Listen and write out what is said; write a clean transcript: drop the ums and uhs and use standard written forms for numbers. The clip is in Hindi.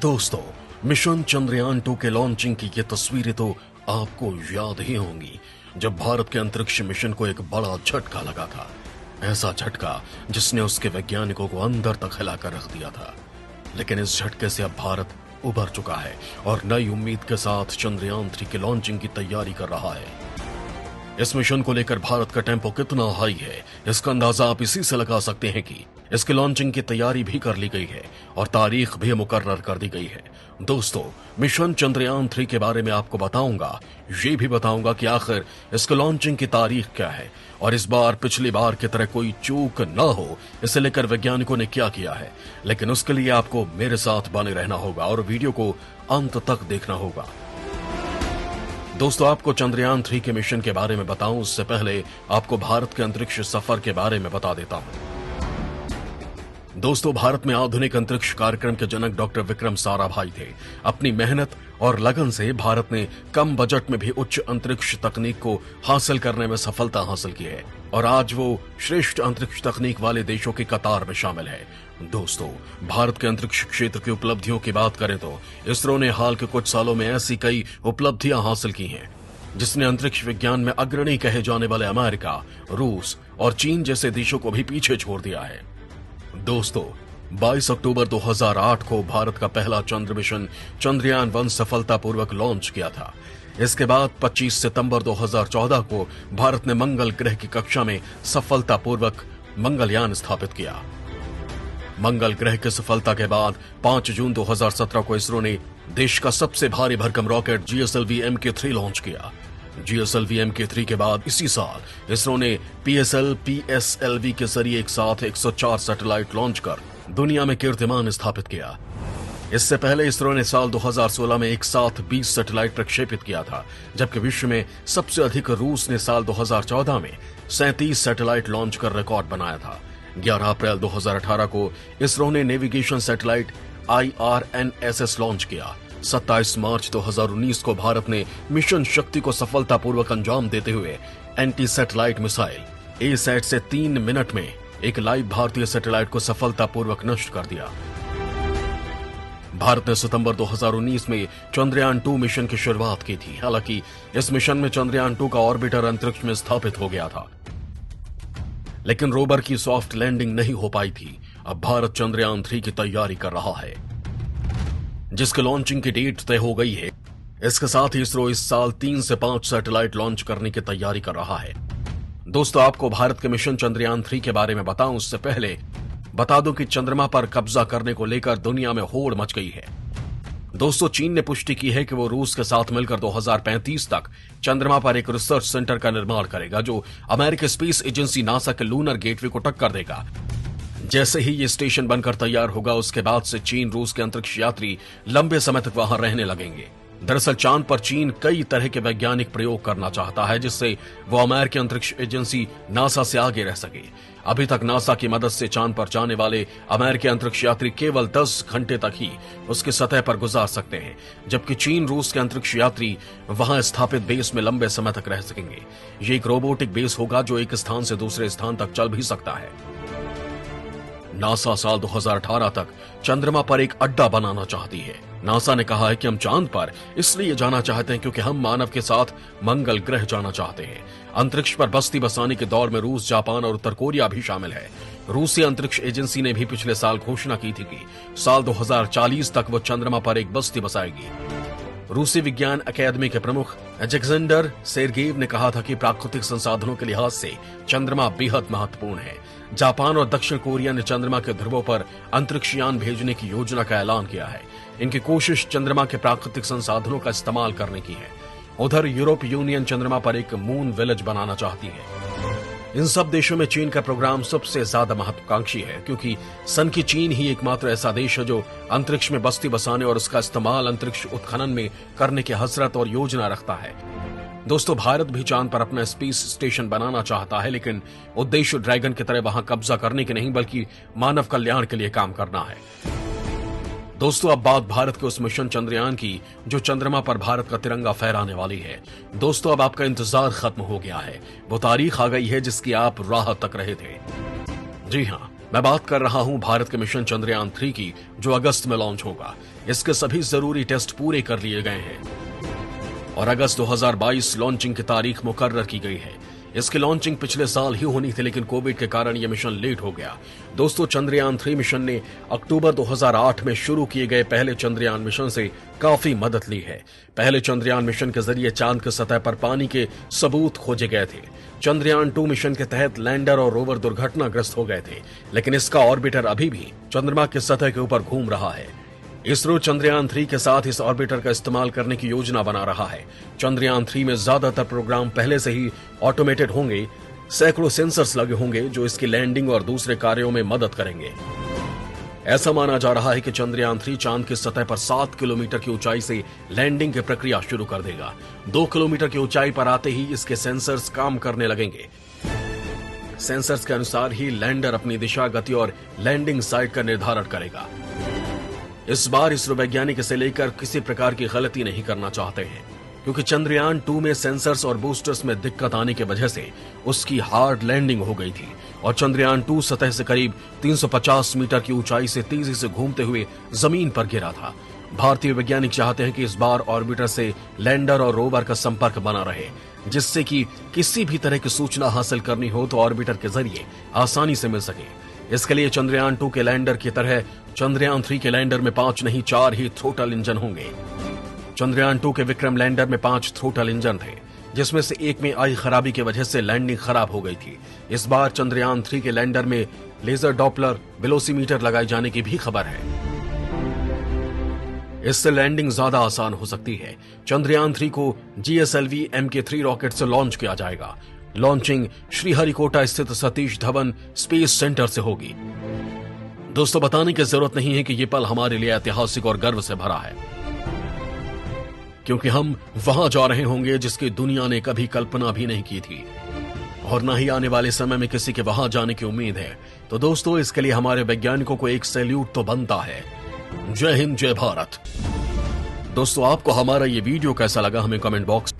दोस्तों, मिशन चंद्रयान-2 के लॉन्चिंग की ये तस्वीरें तो आपको याद ही होंगी, जब भारत के अंतरिक्ष मिशन को एक बड़ा झटका लगा था। ऐसा झटका जिसने उसके वैज्ञानिकों को अंदर तक हिलाकर रख दिया था। लेकिन इस झटके से अब भारत उभर चुका है और नई उम्मीद के साथ चंद्रयान-3 की लॉन्चिंग की तैयारी कर रहा है। इस मिशन को लेकर भारत का टेम्पो कितना हाई है, इसका अंदाजा आप इसी से लगा सकते हैं कि इसकी लॉन्चिंग की तैयारी भी कर ली गई है और तारीख भी मुकर्रर कर दी गई है। दोस्तों, मिशन चंद्रयान-3 के बारे में आपको बताऊंगा, ये भी बताऊंगा कि आखिर इसकी लॉन्चिंग की तारीख क्या है और इस बार पिछली बार की तरह कोई चूक न हो, इसे लेकर वैज्ञानिकों ने क्या किया है। लेकिन उसके लिए आपको मेरे साथ बने रहना होगा और वीडियो को अंत तक देखना होगा। दोस्तों, आपको चंद्रयान-3 के मिशन के बारे में बताऊं उससे पहले आपको भारत के अंतरिक्ष सफर के बारे में बता देता हूं। दोस्तों, भारत में आधुनिक अंतरिक्ष कार्यक्रम के जनक डॉक्टर विक्रम साराभाई थे। अपनी मेहनत और लगन से भारत ने कम बजट में भी उच्च अंतरिक्ष तकनीक को हासिल करने में सफलता हासिल की है और आज वो श्रेष्ठ अंतरिक्ष तकनीक वाले देशों की कतार में शामिल है। दोस्तों, भारत के अंतरिक्ष क्षेत्र की उपलब्धियों की बात करें तो इसरो ने हाल के कुछ सालों में ऐसी कई उपलब्धियां हासिल की हैं, जिसने अंतरिक्ष विज्ञान में अग्रणी कहे जाने वाले अमेरिका, रूस और चीन जैसे देशों को भी पीछे छोड़ दिया है। दोस्तों, 22 अक्टूबर 2008 को भारत का पहला चंद्र मिशन चंद्रयान-1 सफलतापूर्वक लॉन्च किया था। इसके बाद 25 सितंबर 2014 को भारत ने मंगल ग्रह की कक्षा में सफलतापूर्वक मंगलयान स्थापित किया। मंगल ग्रह की सफलता के बाद 5 जून 2017 को इसरो ने देश का सबसे भारी भरकम रॉकेट GSLV Mk3 लॉन्च किया। GSLV Mk3 के बाद इसी साल इसरो ने PSLV के जरिए एक साथ 104 सैटेलाइट लॉन्च कर दुनिया में कीर्तिमान स्थापित किया। इससे पहले इसरो ने साल 2016 में एक साथ 20 सैटेलाइट प्रक्षेपित किया था, जबकि विश्व में सबसे अधिक रूस ने साल 2014 में 37 सैटेलाइट लॉन्च कर रिकॉर्ड बनाया था। 11 अप्रैल 2018 को इसरो ने नेविगेशन सैटेलाइट IRNSS लॉन्च किया। 27 मार्च 2019 को भारत ने मिशन शक्ति को सफलतापूर्वक अंजाम देते हुए एंटी सैटेलाइट मिसाइल A-SAT से 3 मिनट में एक लाइव भारतीय सैटेलाइट को सफलतापूर्वक नष्ट कर दिया। भारत ने सितंबर 2019 में चंद्रयान-2 मिशन की शुरुआत की थी। हालांकि इस मिशन में चंद्रयान-2 का ऑर्बिटर अंतरिक्ष में स्थापित हो गया था, लेकिन रोवर की सॉफ्ट लैंडिंग नहीं हो पाई थी। अब भारत चंद्रयान-3 की तैयारी कर रहा है, जिसके लॉन्चिंग की डेट तय हो गई है। इसके साथ ही इसरो इस साल 3 से 5 सैटेलाइट लॉन्च करने की तैयारी कर रहा है। दोस्तों, आपको भारत के मिशन चंद्रयान-3 के बारे में बताऊं उससे पहले बता दूं कि चंद्रमा पर कब्जा करने को लेकर दुनिया में होड़ मच गई है। दोस्तों, चीन ने पुष्टि की है कि वो रूस के साथ मिलकर 2035 तक चंद्रमा पर एक रिसर्च सेंटर का निर्माण करेगा, जो अमेरिकी स्पेस एजेंसी नासा के लूनर गेटवे को टक्कर देगा। जैसे ही ये स्टेशन बनकर तैयार होगा, उसके बाद से चीन रूस के अंतरिक्ष यात्री लंबे समय तक वहां रहने लगेंगे। दरअसल चांद पर चीन कई तरह के वैज्ञानिक प्रयोग करना चाहता है, जिससे वो अमेरिकी अंतरिक्ष एजेंसी नासा से आगे रह सके। अभी तक नासा की मदद से चांद पर जाने वाले अमेरिकी अंतरिक्ष यात्री केवल 10 घंटे तक ही उसकी सतह पर गुजार सकते हैं, जबकि चीन रूस के अंतरिक्ष यात्री वहां स्थापित बेस में लंबे समय तक रह सकेंगे। ये एक रोबोटिक बेस होगा जो एक स्थान से दूसरे स्थान तक चल भी सकता है। नासा साल 2018 तक चंद्रमा पर एक अड्डा बनाना चाहती है। नासा ने कहा है कि हम चांद पर इसलिए जाना चाहते हैं क्योंकि हम मानव के साथ मंगल ग्रह जाना चाहते हैं। अंतरिक्ष पर बस्ती बसाने के दौर में रूस, जापान और उत्तर कोरिया भी शामिल है। रूसी अंतरिक्ष एजेंसी ने भी पिछले साल घोषणा की थी कि साल 2040 तक वो चंद्रमा पर एक बस्ती बसाएगी। रूसी विज्ञान अकादमी के प्रमुख अलेक्जेंडर सेर्गेव ने कहा था कि प्राकृतिक संसाधनों के लिहाज से चंद्रमा बेहद महत्वपूर्ण है। जापान और दक्षिण कोरिया ने चंद्रमा के ध्रुवों पर अंतरिक्ष यान भेजने की योजना का ऐलान किया है। इनकी कोशिश चंद्रमा के प्राकृतिक संसाधनों का इस्तेमाल करने की है। उधर यूरोप यूनियन चंद्रमा पर एक मून विलेज बनाना चाहती है। इन सब देशों में चीन का प्रोग्राम सबसे ज्यादा महत्वाकांक्षी है, क्योंकि सन की चीन ही एकमात्र ऐसा देश है जो अंतरिक्ष में बस्ती बसाने और उसका इस्तेमाल अंतरिक्ष उत्खनन में करने की हसरत और योजना रखता है। दोस्तों, भारत भी चांद पर अपना स्पेस स्टेशन बनाना चाहता है, लेकिन उद्देश्य ड्रैगन की तरह वहां कब्जा करने के नहीं बल्कि मानव कल्याण के लिए काम करना है। दोस्तों, अब बात भारत के उस मिशन चंद्रयान की जो चंद्रमा पर भारत का तिरंगा फहराने वाली है। दोस्तों, अब आपका इंतजार खत्म हो गया है। वो तारीख आ गई है जिसकी आप राह तक रहे थे। जी हाँ, मैं बात कर रहा हूं भारत के मिशन चंद्रयान-3 की, जो अगस्त में लॉन्च होगा। इसके सभी जरूरी टेस्ट पूरे कर लिए गए हैं और अगस्त 2022 लॉन्चिंग की तारीख मुकर्रर की गई है। इसकी लॉन्चिंग पिछले साल ही होनी थी, लेकिन कोविड के कारण यह मिशन लेट हो गया। दोस्तों, चंद्रयान 3 मिशन ने अक्टूबर 2008 में शुरू किए गए पहले चंद्रयान मिशन से काफी मदद ली है। पहले चंद्रयान मिशन के जरिए चांद की सतह पर पानी के सबूत खोजे गए थे। चंद्रयान 2 मिशन के तहत लैंडर और रोवर दुर्घटनाग्रस्त हो गए थे, लेकिन इसका ऑर्बिटर अभी भी चंद्रमा की सतह के ऊपर घूम रहा है। इसरो चंद्रयान 3 के साथ इस ऑर्बिटर का इस्तेमाल करने की योजना बना रहा है। चंद्रयान 3 में ज्यादातर प्रोग्राम पहले से ही ऑटोमेटेड होंगे। सैकड़ों सेंसर्स लगे होंगे जो इसकी लैंडिंग और दूसरे कार्यों में मदद करेंगे। ऐसा माना जा रहा है कि चंद्रयान 3 चांद की सतह पर 7 किलोमीटर की ऊंचाई से लैंडिंग की प्रक्रिया शुरू कर देगा। 2 किलोमीटर की ऊंचाई पर आते ही इसके सेंसर्स काम करने लगेंगे। सेंसर्स के अनुसार ही लैंडर अपनी दिशा, गति और लैंडिंग साइट का निर्धारण करेगा। इस बार इसरो वैज्ञानिक इसे लेकर किसी प्रकार की गलती नहीं करना चाहते हैं, क्योंकि चंद्रयान 2 में सेंसर्स और बूस्टर्स में दिक्कत आने की वजह से उसकी हार्ड लैंडिंग हो गई थी और चंद्रयान 2 सतह से करीब 350 मीटर की ऊंचाई से तेजी से घूमते हुए जमीन पर गिरा था। भारतीय वैज्ञानिक चाहते हैं कि इस बार ऑर्बिटर से लैंडर और रोवर का संपर्क बना रहे, जिससे कि किसी भी तरह की सूचना हासिल करनी हो तो ऑर्बिटर के जरिए आसानी से मिल सके। इसके लिए चंद्रयान 2 के लैंडर की तरह चंद्रयान 3 के लैंडर में 5 नहीं 4 ही थ्रोटल इंजन होंगे। चंद्रयान 2 के विक्रम लैंडर में 5 थ्रोटल इंजन थे, जिसमें से एक में आई खराबी की वजह से लैंडिंग खराब हो गई थी। इस बार चंद्रयान 3 के लैंडर में लेजर डॉपलर वेलोसीमीटर लगाए जाने की भी खबर है। इससे लैंडिंग ज्यादा आसान हो सकती है। चंद्रयान 3 को GSLV Mk3 रॉकेट से लॉन्च किया जाएगा। लॉन्चिंग श्रीहरिकोटा स्थित सतीश धवन स्पेस सेंटर से होगी। दोस्तों, बताने की जरूरत नहीं है कि यह पल हमारे लिए ऐतिहासिक और गर्व से भरा है, क्योंकि हम वहां जा रहे होंगे जिसकी दुनिया ने कभी कल्पना भी नहीं की थी और न ही आने वाले समय में किसी के वहां जाने की उम्मीद है। तो दोस्तों, इसके लिए हमारे वैज्ञानिकों को एक सैल्यूट तो बनता है। जय हिंद, जय भारत। दोस्तों, आपको हमारा ये वीडियो कैसा लगा हमें कमेंट बॉक्स